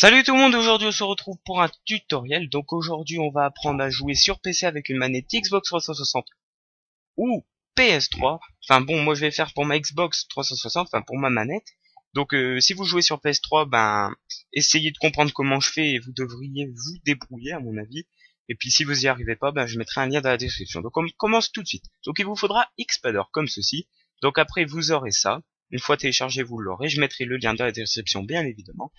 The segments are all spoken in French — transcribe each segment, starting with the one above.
Salut tout le monde, aujourd'hui on se retrouve pour un tutoriel. Donc aujourd'hui on va apprendre à jouer sur PC avec une manette Xbox 360 ou PS3. Enfin bon, moi je vais faire pour ma Xbox 360, enfin pour ma manette. Donc si vous jouez sur PS3, ben essayez de comprendre comment je fais et vous devriez vous débrouiller à mon avis. Et puis si vous y arrivez pas, ben je mettrai un lien dans la description. Donc on commence tout de suite. Donc il vous faudra Xpadder comme ceci. Donc après vous aurez ça. Une fois téléchargé, vous l'aurez. Je mettrai le lien dans la description, bien évidemment.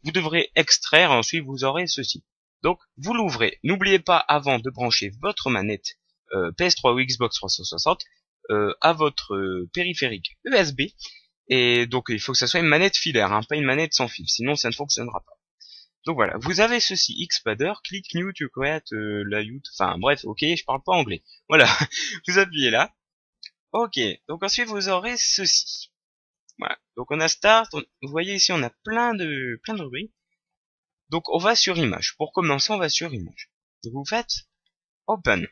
Vous devrez extraire, ensuite vous aurez ceci. Donc, vous l'ouvrez. N'oubliez pas, avant de brancher votre manette PS3 ou Xbox 360 à votre périphérique USB. Et donc, il faut que ça soit une manette filaire, hein, pas une manette sans fil. Sinon, ça ne fonctionnera pas. Donc voilà, vous avez ceci, Xpadder, click new to create layout. Enfin bref, ok, je parle pas anglais. Voilà, vous appuyez là. Ok, donc ensuite vous aurez ceci. Voilà. Donc on a Start, vous voyez ici on a plein de rubriques. Donc on va sur Image. Pour commencer, on va sur Image. Donc vous faites Open.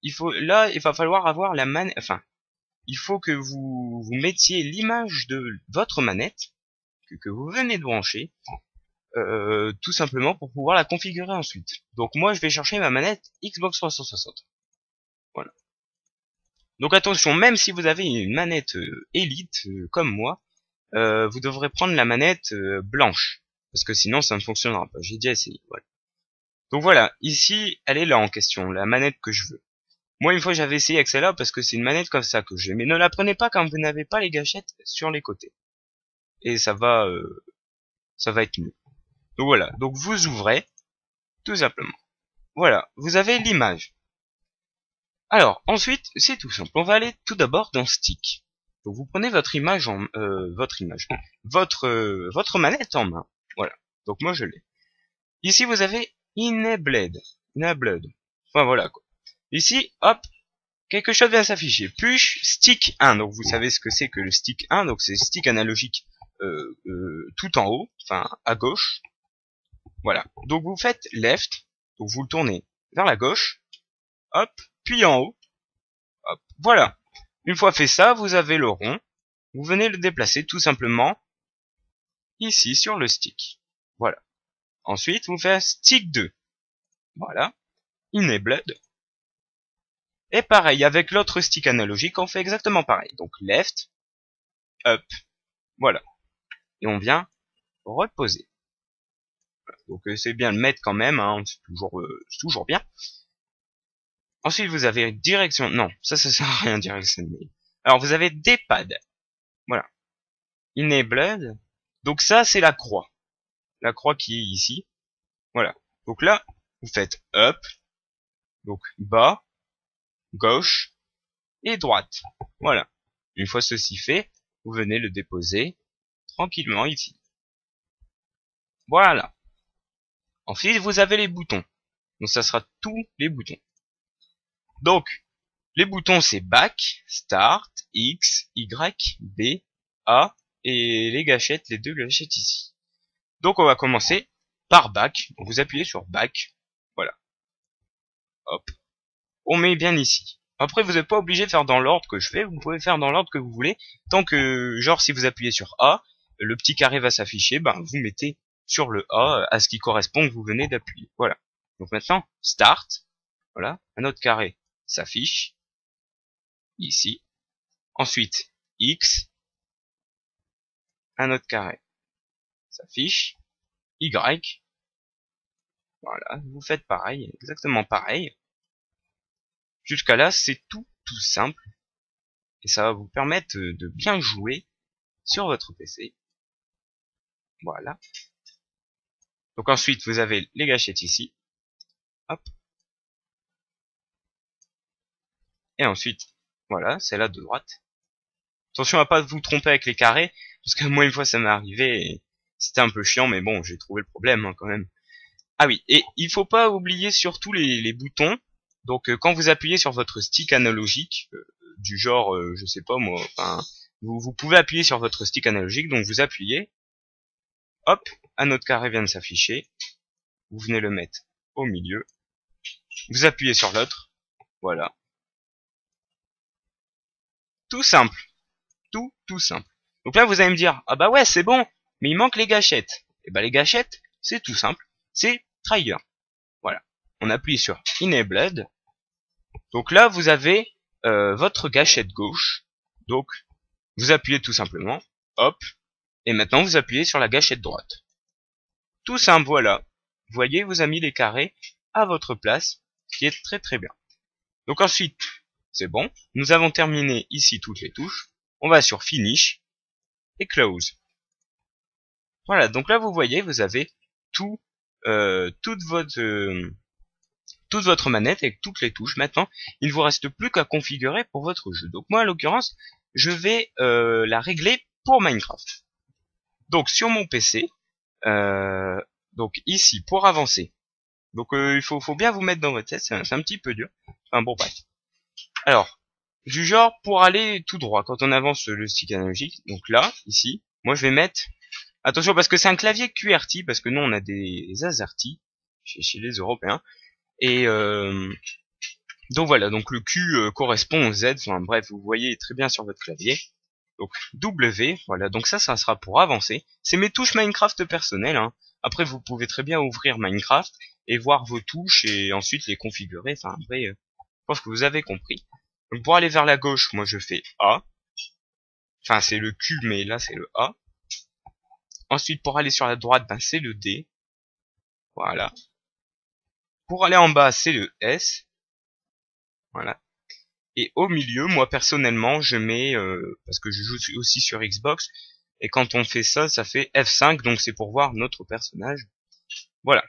Il va falloir avoir la manette, enfin, il faut que vous mettiez l'image de votre manette que vous venez de brancher, tout simplement pour pouvoir la configurer ensuite. Donc moi je vais chercher ma manette Xbox 360. Voilà. Donc attention, même si vous avez une manette Elite comme moi, vous devrez prendre la manette blanche, parce que sinon ça ne fonctionnera pas. J'ai déjà essayé. Voilà. Donc voilà, ici elle est là en question, la manette que je veux. Moi une fois j'avais essayé avec celle-là parce que c'est une manette comme ça que j'ai, mais ne la prenez pas quand vous n'avez pas les gâchettes sur les côtés, et ça va être mieux. Donc voilà, donc vous ouvrez tout simplement. Voilà, vous avez l'image. Alors ensuite c'est tout simple. On va aller tout d'abord dans Stick. Donc vous prenez votre image votre manette en main. Voilà. Donc moi je l'ai. Ici vous avez Enabled. Enfin voilà quoi. Ici, hop, quelque chose vient s'afficher. Push Stick 1. Donc vous savez ce que c'est que le Stick 1. Donc c'est stick analogique tout en haut, enfin à gauche. Voilà. Donc vous faites Left. Donc vous le tournez vers la gauche. Hop, puis en haut. Hop, voilà. Une fois fait ça, vous avez le rond. Vous venez le déplacer tout simplement ici sur le stick. Voilà. Ensuite, vous faites Stick 2. Voilà. Enabled. Et pareil, avec l'autre stick analogique, on fait exactement pareil. Donc left, up, voilà. Et on vient reposer. Voilà. Donc c'est bien de le mettre quand même, hein, c'est toujours bien. Ensuite, vous avez direction. Non, ça sert à rien, direction. Alors, vous avez D-pad. Voilà. Enabled. Donc ça, c'est la croix. La croix qui est ici. Voilà. Donc là, vous faites up, donc bas, gauche et droite. Voilà. Une fois ceci fait, vous venez le déposer tranquillement ici. Voilà. Ensuite, vous avez les boutons. Donc ça sera tous les boutons. Donc, les boutons c'est Back, Start, X, Y, B, A et les gâchettes, les deux gâchettes ici. Donc on va commencer par Back. Donc, vous appuyez sur Back. Voilà. Hop. On met bien ici. Après, vous n'êtes pas obligé de faire dans l'ordre que je fais. Vous pouvez faire dans l'ordre que vous voulez. Tant que, genre, si vous appuyez sur A, le petit carré va s'afficher. Ben, vous mettez sur le A à ce qui correspond que vous venez d'appuyer. Voilà. Donc maintenant, Start. Voilà. Un autre carré s'affiche. Ici. Ensuite, X. Un autre carré s'affiche. Y. Voilà. Vous faites pareil. Exactement pareil. Jusqu'à là, c'est tout simple. Et ça va vous permettre de bien jouer sur votre PC. Voilà. Donc ensuite, vous avez les gâchettes ici. Hop. Et ensuite, voilà, celle-là de droite. Attention à pas vous tromper avec les carrés, parce que moi une fois ça m'est arrivé et c'était un peu chiant, mais bon, j'ai trouvé le problème hein, quand même. Ah oui, et il faut pas oublier surtout les boutons. Donc quand vous appuyez sur votre stick analogique, du genre, je sais pas moi, enfin, vous pouvez appuyer sur votre stick analogique, donc vous appuyez, hop, un autre carré vient de s'afficher, vous venez le mettre au milieu, vous appuyez sur l'autre, voilà. Tout simple. Tout simple. Donc là, vous allez me dire, ah bah ouais, c'est bon, mais il manque les gâchettes. Et ben les gâchettes, c'est tout simple, c'est Trigger. Voilà. On appuie sur Enabled. Donc là, vous avez votre gâchette gauche. Donc, vous appuyez tout simplement. Hop. Et maintenant, vous appuyez sur la gâchette droite. Tout simple, voilà. Vous voyez, vous a mis les carrés à votre place, ce qui est très très bien. Donc ensuite, c'est bon. Nous avons terminé ici toutes les touches. On va sur Finish et Close. Voilà, donc là vous voyez, vous avez toute votre manette avec toutes les touches. Maintenant, il ne vous reste plus qu'à configurer pour votre jeu. Donc moi, en l'occurrence, je vais la régler pour Minecraft. Donc sur mon PC, donc ici pour avancer. Donc il faut bien vous mettre dans votre tête, c'est un petit peu dur. Enfin bon bref. Alors, du genre pour aller tout droit quand on avance le stick analogique. Donc là, ici, moi je vais mettre. Attention parce que c'est un clavier QWERTY, parce que nous on a des AZERTY chez les Européens. Et donc voilà, donc le Q correspond au Z. Enfin bref, vous voyez très bien sur votre clavier. Donc W, voilà, donc ça sera pour avancer. C'est mes touches Minecraft personnelles, hein. Après vous pouvez très bien ouvrir Minecraft et voir vos touches et ensuite les configurer. Enfin après, je pense que vous avez compris. Donc pour aller vers la gauche, moi je fais A. Enfin c'est le Q mais là c'est le A. Ensuite pour aller sur la droite, ben c'est le D. Voilà. Pour aller en bas, c'est le S. Voilà. Et au milieu, moi personnellement, je mets, parce que je joue aussi sur Xbox, et quand on fait ça, ça fait F5, donc c'est pour voir notre personnage. Voilà.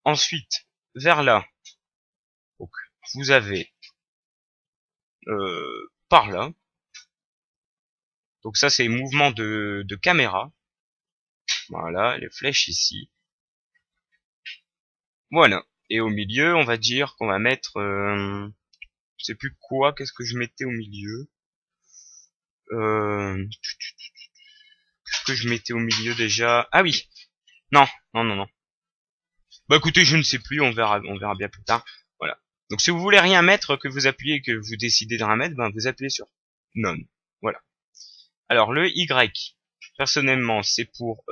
Ensuite, vers là, donc, vous avez par là. Donc ça, c'est mouvement de caméra. Voilà, les flèches ici. Voilà. Et au milieu, on va dire qu'on va mettre... je sais plus quoi, qu'est-ce que je mettais au milieu. Qu'est-ce que je mettais au milieu déjà? Ah oui. Non. Bah écoutez, je ne sais plus, on verra bien plus tard. Voilà. Donc si vous voulez rien mettre, que vous appuyez, que vous décidez de rien mettre, ben vous appuyez sur None. Voilà. Alors le Y, personnellement, c'est pour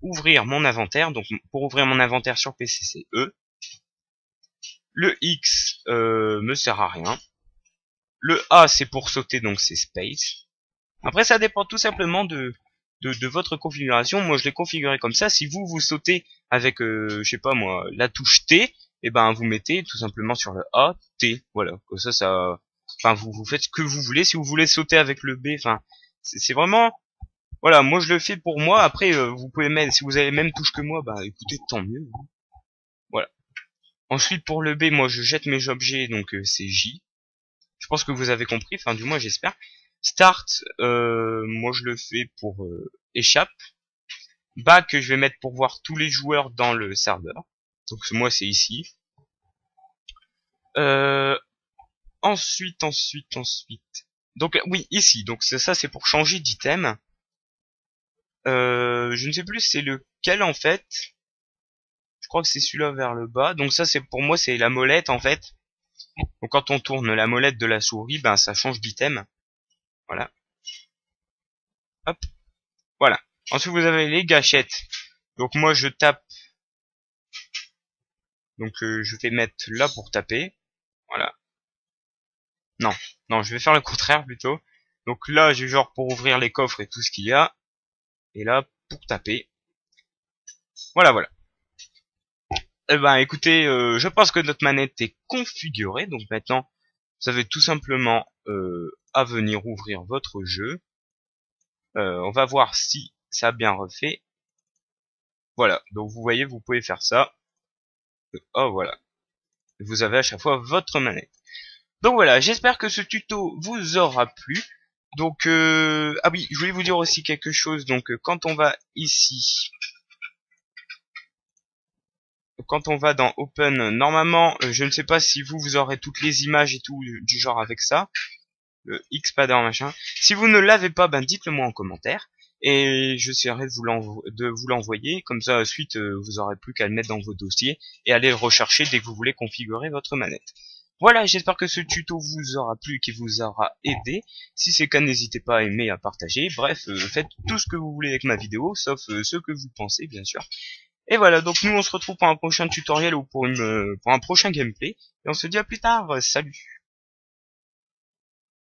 ouvrir mon inventaire. Donc pour ouvrir mon inventaire sur PC, c'est E. Le X me sert à rien. Le A, c'est pour sauter, donc c'est Space. Après, ça dépend tout simplement de votre configuration. Moi, je l'ai configuré comme ça. Si vous sautez avec, je sais pas moi, la touche T, et ben vous mettez tout simplement sur le A, T. Voilà. Comme ça, enfin, vous faites ce que vous voulez. Si vous voulez sauter avec le B, enfin, c'est vraiment, voilà. Moi, je le fais pour moi. Après, vous pouvez mettre, si vous avez la même touche que moi, bah écoutez, tant mieux. Voilà. Ensuite, pour le B, moi, je jette mes objets, donc c'est J. Je pense que vous avez compris. Enfin, du moins, j'espère. Start, moi je le fais pour échappe. Back, je vais mettre pour voir tous les joueurs dans le serveur. Donc moi c'est ici. Ensuite. Donc oui, ici. Donc ça c'est pour changer d'item. Je ne sais plus c'est lequel en fait. Je crois que c'est celui-là vers le bas. Donc ça c'est pour moi c'est la molette en fait. Donc quand on tourne la molette de la souris, ben ça change d'item. Voilà. Hop. Voilà. Ensuite, vous avez les gâchettes. Donc moi, je tape. Donc je vais mettre là pour taper. Voilà. Non, je vais faire le contraire plutôt. Donc là, j'ai genre pour ouvrir les coffres et tout ce qu'il y a. Et là, pour taper. Voilà. Eh ben, écoutez, je pense que notre manette est configurée. Donc maintenant, vous avez tout simplement à venir ouvrir votre jeu. On va voir si ça a bien refait. Voilà, donc vous voyez, vous pouvez faire ça. Oh voilà. Vous avez à chaque fois votre manette. Donc voilà, j'espère que ce tuto vous aura plu. Donc ah oui, je voulais vous dire aussi quelque chose. Donc quand on va ici, quand on va dans Open, normalement, je ne sais pas si vous aurez toutes les images et tout du genre avec ça, le Xpadder machin. Si vous ne l'avez pas, ben dites-le moi en commentaire. Et j'essaierai de vous l'envoyer. Comme ça, ensuite, vous aurez plus qu'à le mettre dans vos dossiers et aller le rechercher dès que vous voulez configurer votre manette. Voilà, j'espère que ce tuto vous aura plu, qu'il vous aura aidé. Si c'est le cas, n'hésitez pas à aimer, à partager. Bref, faites tout ce que vous voulez avec ma vidéo, sauf ce que vous pensez, bien sûr. Et voilà, donc nous on se retrouve pour un prochain tutoriel ou pour un prochain gameplay. Et on se dit à plus tard, salut.